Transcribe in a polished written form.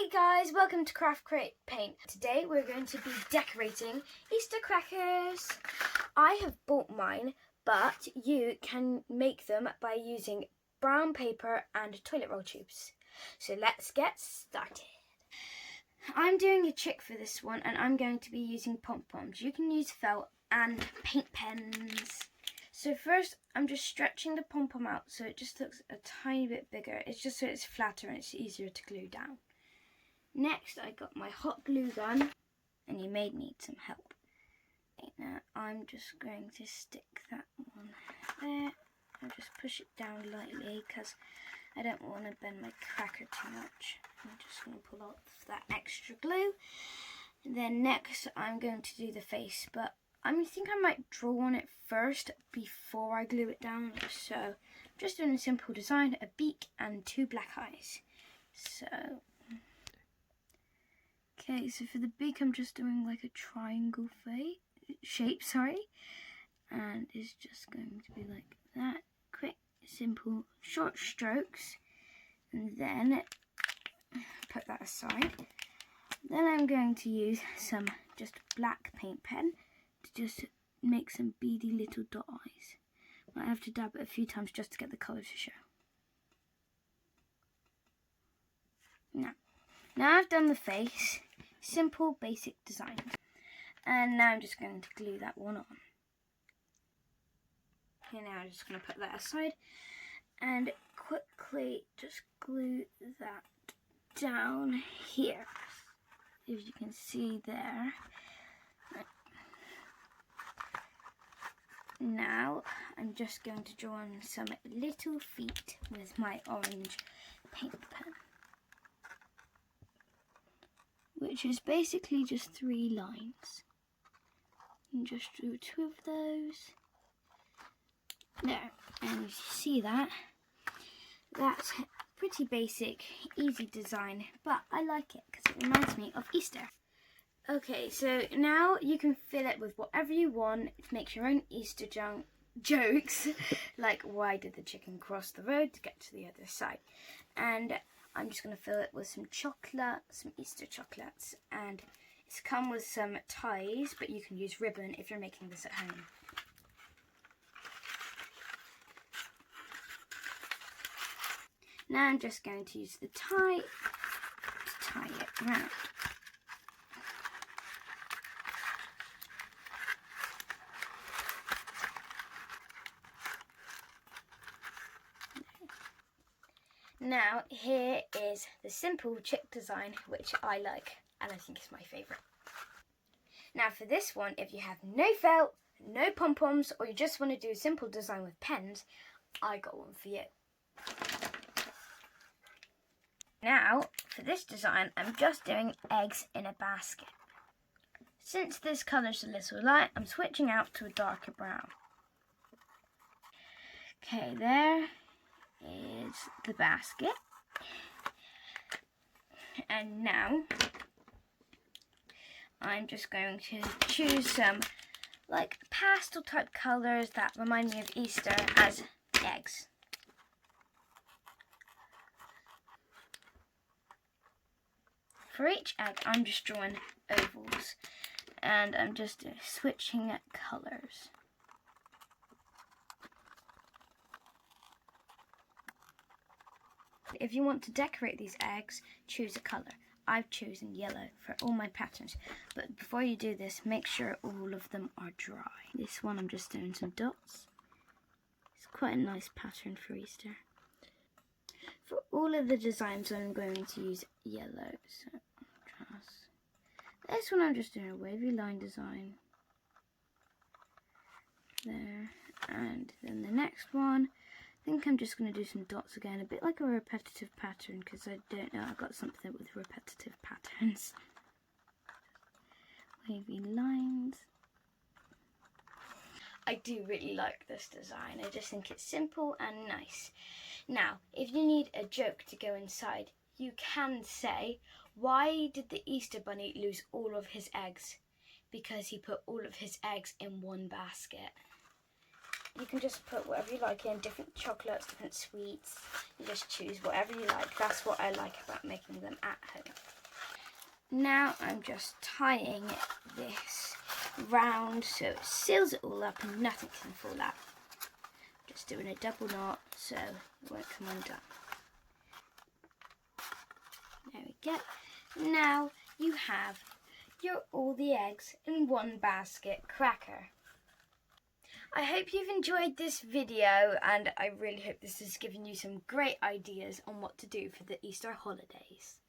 Hey guys, welcome to Craft Crate Paint. Today we're going to be decorating Easter crackers. I have bought mine, but you can make them by using brown paper and toilet roll tubes. So let's get started. I'm doing a trick for this one and I'm going to be using pom-poms. You can use felt and paint pens. So first I'm just stretching the pom-pom out so it just looks a tiny bit bigger. It's just so it's flatter and it's easier to glue down. Next I got my hot glue gun and you may need some help. Now I'm just going to stick that one there. I'll just push it down lightly because I don't want to bend my cracker too much. I'm just going to pull off that extra glue. And then next I'm going to do the face, but I think I might draw on it first before I glue it down. So I'm just doing a simple design, a beak and two black eyes. Okay, so for the beak I'm just doing like a triangle shape, and it's just going to be like that. Quick, simple, short strokes, and then put that aside. Then I'm going to use some just black paint pen to just make some beady little dot eyes. I have to dab it a few times just to get the colour to show. Now I've done the face, simple basic design, and now I'm just going to glue that one on. Okay, now I'm just going to put that aside and quickly just glue that down here, if you can see there. Now I'm just going to draw on some little feet with my orange paint pen, which is basically just 3 lines. And just do 2 of those. There, and you see that? That's pretty basic, easy design, but I like it because it reminds me of Easter. Okay, so now you can fill it with whatever you want. Make your own Easter jokes, like why did the chicken cross the road to get to the other side? And I'm just going to fill it with some chocolate, some Easter chocolates, and it's come with some ties, but you can use ribbon if you're making this at home. Now I'm just going to use the tie to tie it around. Now here is the simple chick design, which I like and I think is my favourite. Now for this one, if you have no felt, no pom-poms, or you just want to do a simple design with pens, I got one for you. Now for this design I'm just doing eggs in a basket. Since this colour's a little light, I'm switching out to a darker brown. Okay, there is the basket, and now I'm just going to choose some like pastel type colours that remind me of Easter as eggs. For each egg I'm just drawing ovals and I'm just switching colours. If you want to decorate these eggs, choose a colour. I've chosen yellow for all my patterns, but before you do this, make sure all of them are dry. This one I'm just doing some dots. It's quite a nice pattern for Easter. For all of the designs I'm going to use yellow, so this one I'm just doing a wavy line design. There, and then the next one, I think I'm just going to do some dots again, a bit like a repetitive pattern, because I don't know, I've got something with repetitive patterns. Wavy lines. I do really like this design. I just think it's simple and nice. Now, if you need a joke to go inside, you can say, why did the Easter Bunny lose all of his eggs? Because he put all of his eggs in one basket. You can just put whatever you like in, different chocolates, different sweets. You just choose whatever you like. That's what I like about making them at home. Now I'm just tying this round so it seals it all up and nothing can fall out. Just doing a double knot so it won't come undone. There we go. Now you have all the eggs in one basket cracker. I hope you've enjoyed this video, and I really hope this has given you some great ideas on what to do for the Easter holidays.